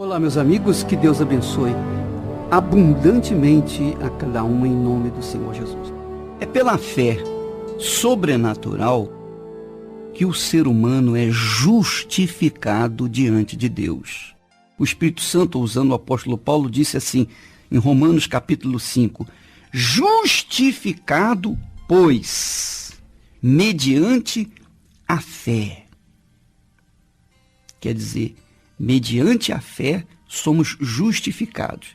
Olá, meus amigos, que Deus abençoe abundantemente a cada um em nome do Senhor Jesus. É pela fé sobrenatural que o ser humano é justificado diante de Deus. O Espírito Santo, usando o apóstolo Paulo, disse assim, em Romanos capítulo 5, justificado, pois, mediante a fé. Quer dizer, mediante a fé somos justificados.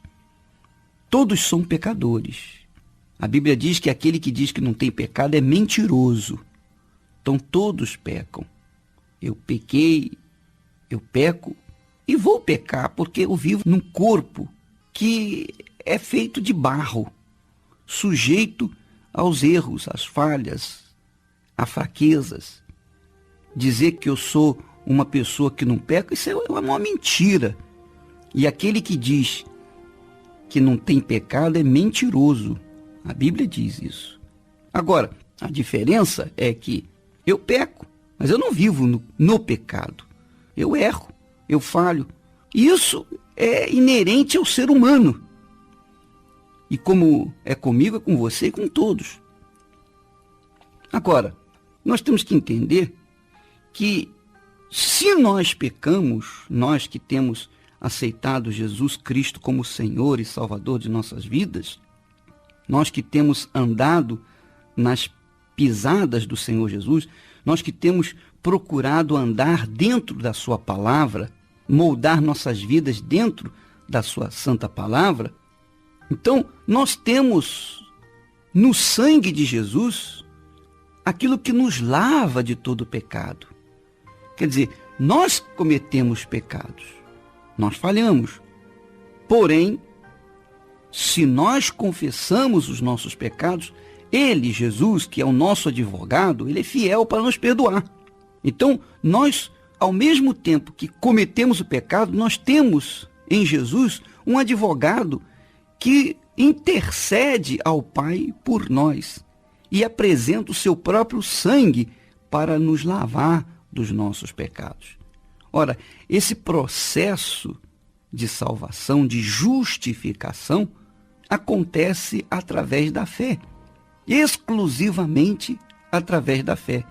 Todos são pecadores. A Bíblia diz que aquele que diz que não tem pecado é mentiroso. Então todos pecam. Eu pequei, eu peco e vou pecar porque eu vivo num corpo que é feito de barro, sujeito aos erros, às falhas, a fraquezas. Dizer que eu sou uma pessoa que não peca, isso é uma mentira. E aquele que diz que não tem pecado é mentiroso. A Bíblia diz isso. Agora, a diferença é que eu peco, mas eu não vivo no pecado. Eu erro, eu falho. Isso é inerente ao ser humano. E como é comigo, é com você e com todos. Agora, nós temos que entender que se nós pecamos, nós que temos aceitado Jesus Cristo como Senhor e Salvador de nossas vidas, nós que temos andado nas pisadas do Senhor Jesus, nós que temos procurado andar dentro da sua palavra, moldar nossas vidas dentro da sua santa palavra, então nós temos no sangue de Jesus aquilo que nos lava de todo pecado. Quer dizer, nós cometemos pecados, nós falhamos. Porém, se nós confessamos os nossos pecados, Ele, Jesus, que é o nosso advogado, Ele é fiel para nos perdoar. Então, nós, ao mesmo tempo que cometemos o pecado, nós temos em Jesus um advogado que intercede ao Pai por nós e apresenta o seu próprio sangue para nos lavar dos nossos pecados. Ora, esse processo de salvação, de justificação, acontece através da fé, exclusivamente através da fé.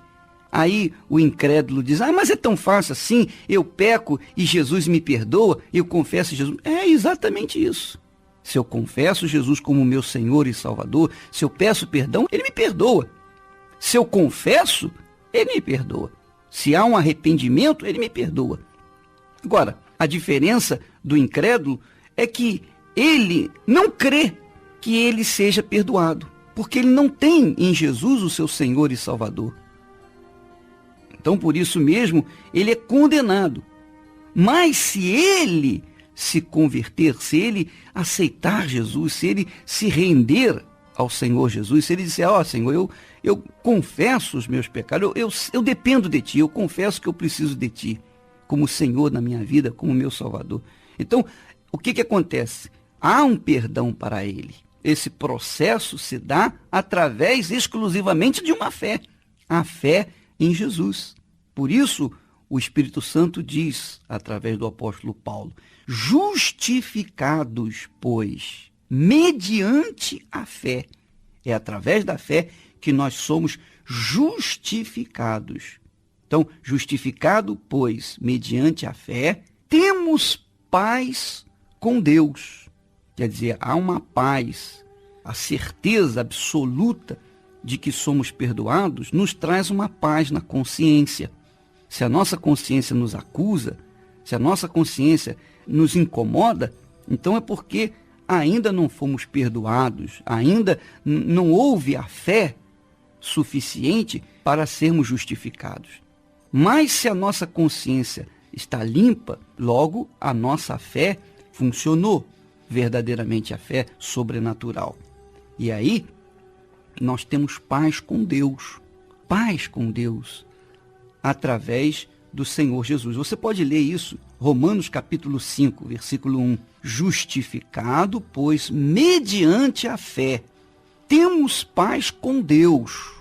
Aí o incrédulo diz, mas é tão fácil assim, eu peco e Jesus me perdoa, eu confesso Jesus. É exatamente isso. Se eu confesso Jesus como meu Senhor e Salvador, se eu peço perdão, Ele me perdoa. Se eu confesso, Ele me perdoa. Se há um arrependimento, Ele me perdoa. Agora, a diferença do incrédulo é que ele não crê que ele seja perdoado, porque ele não tem em Jesus o seu Senhor e Salvador. Então, por isso mesmo, ele é condenado. Mas se ele se converter, se ele aceitar Jesus, se ele se render ao Senhor Jesus, se ele disser, Senhor, eu confesso os meus pecados, eu dependo de Ti, eu confesso que eu preciso de Ti, como Senhor na minha vida, como meu Salvador. Então, o que acontece? Há um perdão para ele. Esse processo se dá através exclusivamente de uma fé, a fé em Jesus. Por isso, o Espírito Santo diz, através do apóstolo Paulo, justificados, pois, mediante a fé. É através da fé que nós somos justificados. Então, justificado, pois, mediante a fé, temos paz com Deus. Quer dizer, há uma paz, a certeza absoluta de que somos perdoados nos traz uma paz na consciência. Se a nossa consciência nos acusa, se a nossa consciência nos incomoda, então é porque ainda não fomos perdoados, ainda não houve a fé suficiente para sermos justificados. Mas se a nossa consciência está limpa, logo a nossa fé funcionou, verdadeiramente a fé sobrenatural. E aí nós temos paz com Deus, através do Senhor Jesus. Você pode ler isso, Romanos capítulo 5, versículo 1. Justificado, pois, mediante a fé, temos paz com Deus.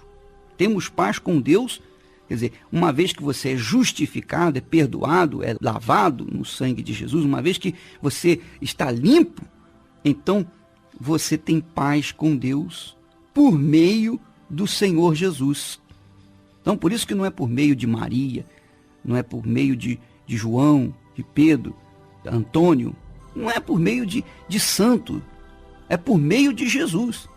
Temos paz com Deus Quer dizer, uma vez que você é justificado, é perdoado, é lavado no sangue de Jesus, uma vez que você está limpo, então você tem paz com Deus por meio do Senhor Jesus. Então, por isso que não é por meio de Maria, não é por meio de João, de Pedro, de Antônio, não é por meio de santo, é por meio de Jesus.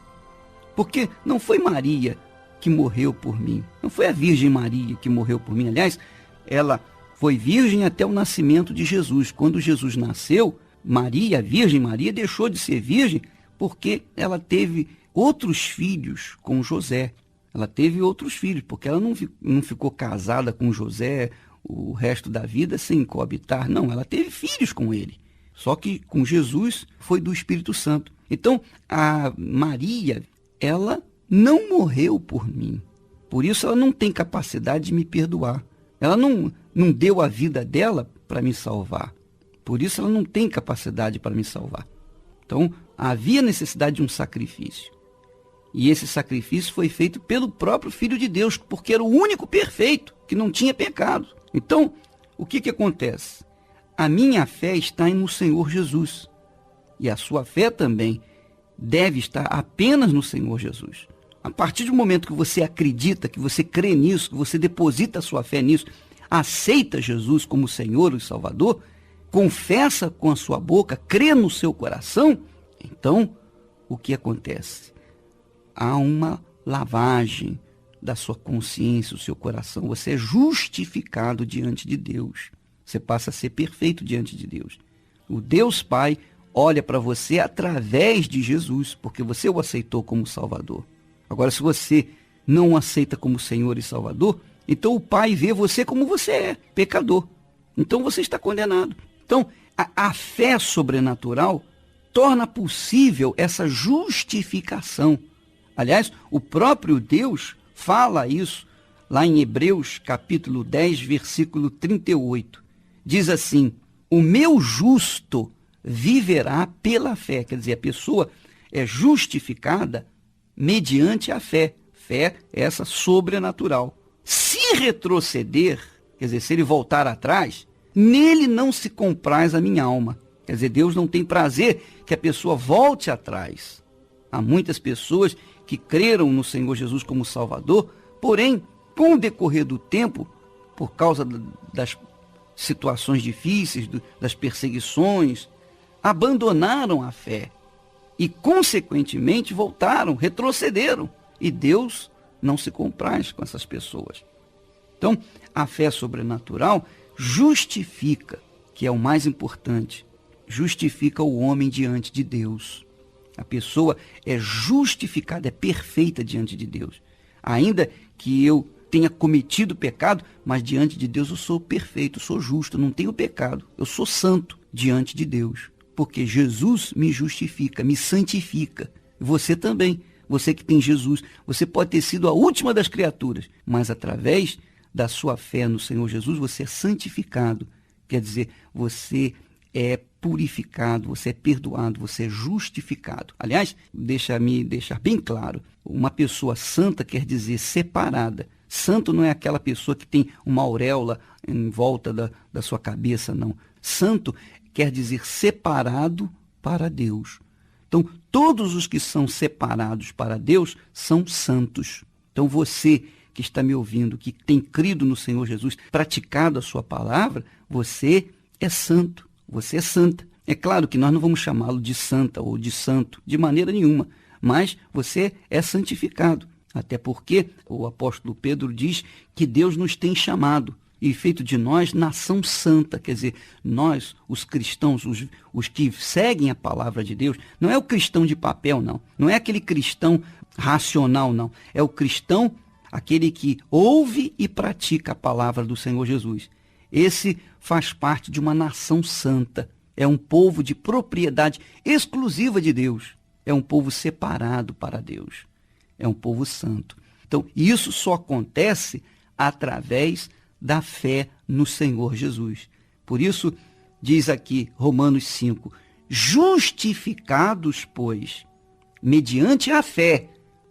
Porque não foi Maria que morreu por mim, não foi a Virgem Maria que morreu por mim. Aliás, ela foi virgem até o nascimento de Jesus. Quando Jesus nasceu, Maria, a Virgem Maria, deixou de ser virgem porque ela teve outros filhos com José. Ela teve outros filhos, porque ela não ficou casada com José o resto da vida sem coabitar. Não, ela teve filhos com ele. Só que com Jesus foi do Espírito Santo. Então, a Maria, ela não morreu por mim. Por isso ela não tem capacidade de me perdoar. Ela não deu a vida dela para me salvar. Por isso ela não tem capacidade para me salvar. Então, havia necessidade de um sacrifício. E esse sacrifício foi feito pelo próprio Filho de Deus, porque era o único perfeito, que não tinha pecado. Então, o que acontece? A minha fé está no Senhor Jesus. E a sua fé também deve estar apenas no Senhor Jesus. A partir do momento que você acredita, que você crê nisso, que você deposita a sua fé nisso, aceita Jesus como Senhor e Salvador, confessa com a sua boca, crê no seu coração, então, o que acontece? Há uma lavagem da sua consciência, do seu coração. Você é justificado diante de Deus. Você passa a ser perfeito diante de Deus. O Deus Pai olha para você através de Jesus, porque você o aceitou como Salvador. Agora, se você não o aceita como Senhor e Salvador, então o Pai vê você como você é, pecador. Então você está condenado. Então, a fé sobrenatural torna possível essa justificação. Aliás, o próprio Deus fala isso lá em Hebreus, capítulo 10, versículo 38. Diz assim: o meu justo viverá pela fé. Quer dizer, a pessoa é justificada mediante a fé. Fé essa sobrenatural. Se retroceder, quer dizer, se ele voltar atrás, nele não se compraz a minha alma. Quer dizer, Deus não tem prazer que a pessoa volte atrás. Há muitas pessoas que creram no Senhor Jesus como Salvador, porém, com o decorrer do tempo, por causa das situações difíceis, das perseguições, abandonaram a fé e, consequentemente, voltaram, retrocederam. E Deus não se compraz com essas pessoas. Então, a fé sobrenatural justifica, que é o mais importante, justifica o homem diante de Deus. A pessoa é justificada, é perfeita diante de Deus. Ainda que eu tenha cometido pecado, mas diante de Deus eu sou perfeito, eu sou justo, eu não tenho pecado. Eu sou santo diante de Deus, porque Jesus me justifica, me santifica. Você também, você que tem Jesus, você pode ter sido a última das criaturas, mas através da sua fé no Senhor Jesus, você é santificado. Quer dizer, você é purificado, você é perdoado, você é justificado. Aliás, deixa-me deixar bem claro, uma pessoa santa quer dizer separada. Santo não é aquela pessoa que tem uma auréola em volta da sua cabeça, não. Santo quer dizer separado para Deus. Então, todos os que são separados para Deus são santos. Então, você que está me ouvindo, que tem crido no Senhor Jesus, praticado a sua palavra, você é santo. Você é santa. É claro que nós não vamos chamá-lo de santa ou de santo, de maneira nenhuma, mas você é santificado. Até porque o apóstolo Pedro diz que Deus nos tem chamado e feito de nós nação santa. Quer dizer, nós, os cristãos, os que seguem a palavra de Deus, não é o cristão de papel, não. Não é aquele cristão racional, não. É o cristão, aquele que ouve e pratica a palavra do Senhor Jesus. Esse faz parte de uma nação santa. É um povo de propriedade exclusiva de Deus. É um povo separado para Deus. É um povo santo. Então, isso só acontece através da fé no Senhor Jesus. Por isso, diz aqui Romanos 5, justificados, pois, mediante a fé,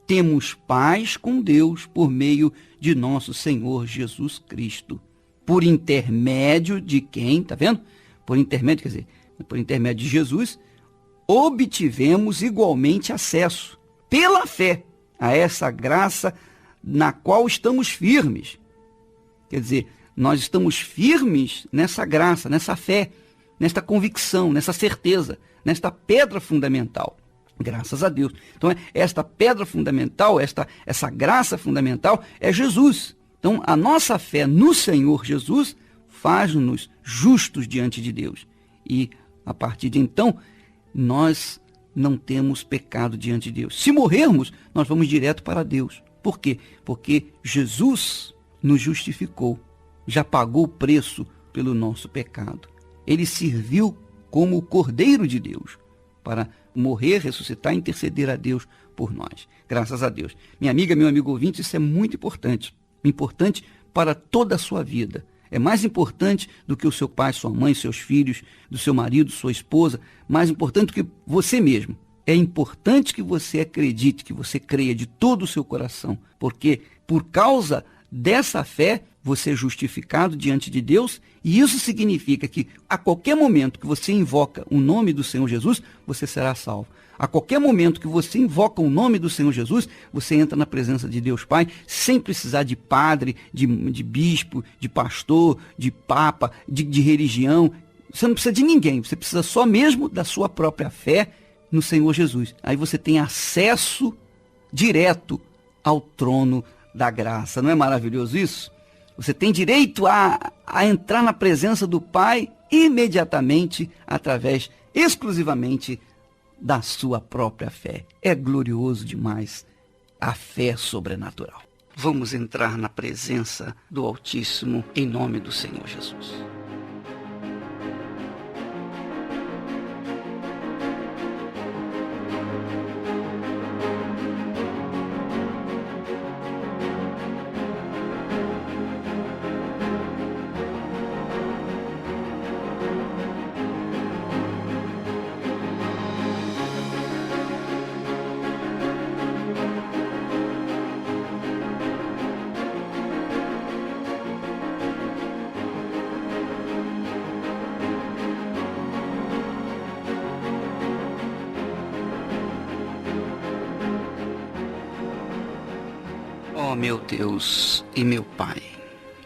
temos paz com Deus por meio de nosso Senhor Jesus Cristo. Por intermédio de quem? Está vendo? Por intermédio de Jesus, obtivemos igualmente acesso, pela fé, a essa graça na qual estamos firmes. Quer dizer, nós estamos firmes nessa graça, nessa fé, nesta convicção, nessa certeza, nesta pedra fundamental. Graças a Deus. Então, esta pedra fundamental, essa graça fundamental é Jesus. Então, a nossa fé no Senhor Jesus faz-nos justos diante de Deus. E, a partir de então, nós não temos pecado diante de Deus. Se morrermos, nós vamos direto para Deus. Por quê? Porque Jesus nos justificou, já pagou o preço pelo nosso pecado. Ele serviu como o Cordeiro de Deus para morrer, ressuscitar e interceder a Deus por nós. Graças a Deus. Minha amiga, meu amigo ouvinte, isso é muito importante. Importante para toda a sua vida. É mais importante do que o seu pai, sua mãe, seus filhos, do seu marido, sua esposa. Mais importante do que você mesmo. É importante que você acredite, que você creia de todo o seu coração. Porque por causa dessa fé, você é justificado diante de Deus, e isso significa que a qualquer momento que você invoca o nome do Senhor Jesus, você será salvo. A qualquer momento que você invoca o nome do Senhor Jesus, você entra na presença de Deus Pai, sem precisar de padre, de bispo, de pastor, de papa, de religião. Você não precisa de ninguém, você precisa só mesmo da sua própria fé no Senhor Jesus. Aí você tem acesso direto ao trono da graça. Não é maravilhoso isso? Você tem direito a entrar na presença do Pai imediatamente, através, exclusivamente, da sua própria fé. É glorioso demais a fé sobrenatural. Vamos entrar na presença do Altíssimo em nome do Senhor Jesus. Ó meu Deus e meu Pai,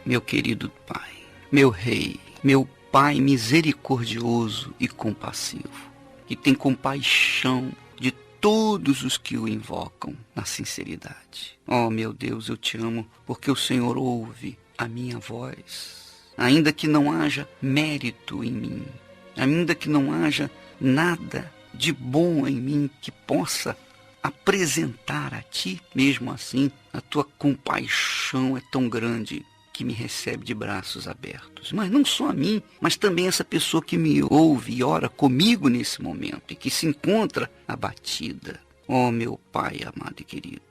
meu querido Pai, meu Rei, meu Pai misericordioso e compassivo, que tem compaixão de todos os que o invocam na sinceridade. Ó meu Deus, eu te amo porque o Senhor ouve a minha voz, ainda que não haja mérito em mim, ainda que não haja nada de bom em mim que possa apresentar a ti, mesmo assim, a tua compaixão é tão grande que me recebe de braços abertos. Mas não só a mim, mas também essa pessoa que me ouve e ora comigo nesse momento e que se encontra abatida. Ó meu Pai amado e querido,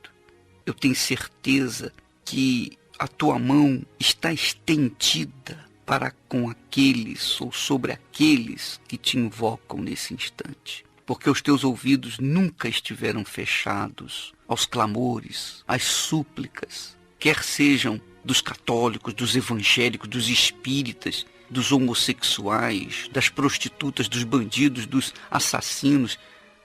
eu tenho certeza que a tua mão está estendida para com aqueles ou sobre aqueles que te invocam nesse instante. Porque os teus ouvidos nunca estiveram fechados aos clamores, às súplicas, quer sejam dos católicos, dos evangélicos, dos espíritas, dos homossexuais, das prostitutas, dos bandidos, dos assassinos.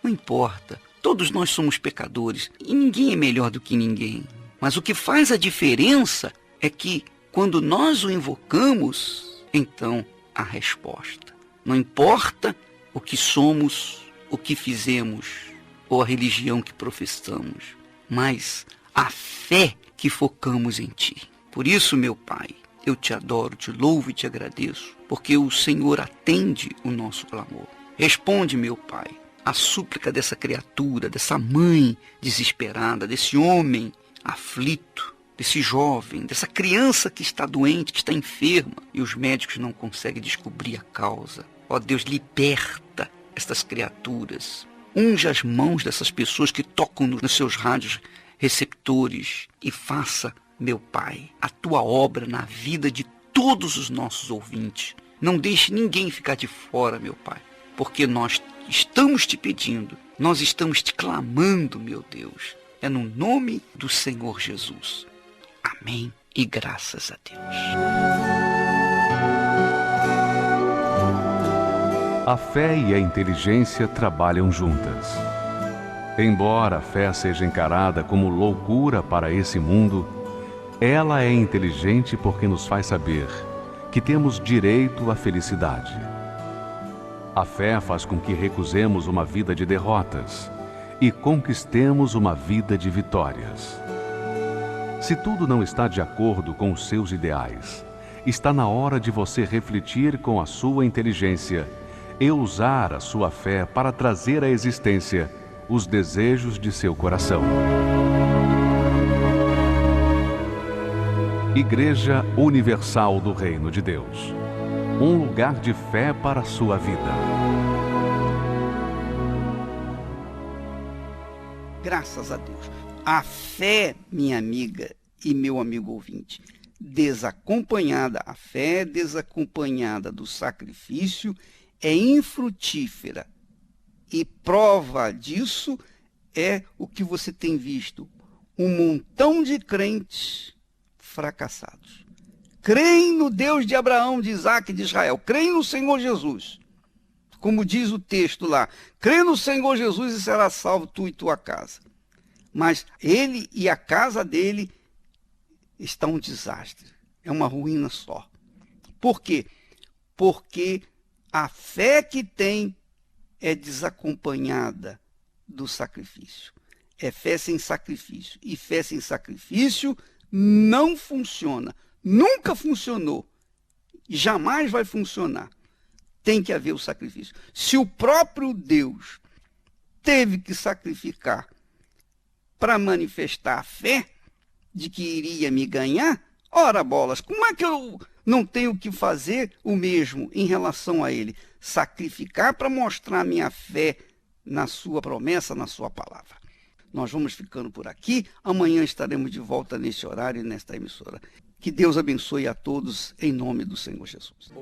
Não importa, todos nós somos pecadores e ninguém é melhor do que ninguém. Mas o que faz a diferença é que quando nós o invocamos, então há resposta. Não importa o que somos, o que fizemos, ou a religião que professamos, mas a fé que focamos em ti. Por isso, meu Pai, eu te adoro, te louvo e te agradeço, porque o Senhor atende o nosso clamor. Responde, meu Pai, a súplica dessa criatura, dessa mãe desesperada, desse homem aflito, desse jovem, dessa criança que está doente, que está enferma, e os médicos não conseguem descobrir a causa. Ó Deus, liberta estas criaturas. Unja as mãos dessas pessoas que tocam nos seus rádios receptores e faça, meu Pai, a tua obra na vida de todos os nossos ouvintes. Não deixe ninguém ficar de fora, meu Pai, porque nós estamos te pedindo, nós estamos te clamando, meu Deus, É no nome do Senhor Jesus. Amém e graças a Deus. A fé e a inteligência trabalham juntas. Embora a fé seja encarada como loucura para esse mundo, ela é inteligente porque nos faz saber que temos direito à felicidade. A fé faz com que recusemos uma vida de derrotas e conquistemos uma vida de vitórias. Se tudo não está de acordo com os seus ideais, está na hora de você refletir com a sua inteligência e usar a sua fé para trazer à existência os desejos de seu coração. Igreja Universal do Reino de Deus. Um lugar de fé para a sua vida. Graças a Deus. A fé, minha amiga e meu amigo ouvinte, a fé desacompanhada do sacrifício é infrutífera. E prova disso é o que você tem visto. Um montão de crentes fracassados. Creem no Deus de Abraão, de Isaac e de Israel. Creem no Senhor Jesus. Como diz o texto lá. Crê no Senhor Jesus e será salvo tu e tua casa. Mas ele e a casa dele está um desastre. É uma ruína só. Por quê? Porque a fé que tem é desacompanhada do sacrifício. É fé sem sacrifício. E fé sem sacrifício não funciona. Nunca funcionou. E jamais vai funcionar. Tem que haver o sacrifício. Se o próprio Deus teve que sacrificar para manifestar a fé de que iria me ganhar, ora bolas, como é que eu não tenho que fazer o mesmo em relação a ele? Sacrificar para mostrar minha fé na sua promessa, na sua palavra. Nós vamos ficando por aqui. Amanhã estaremos de volta neste horário e nesta emissora. Que Deus abençoe a todos em nome do Senhor Jesus.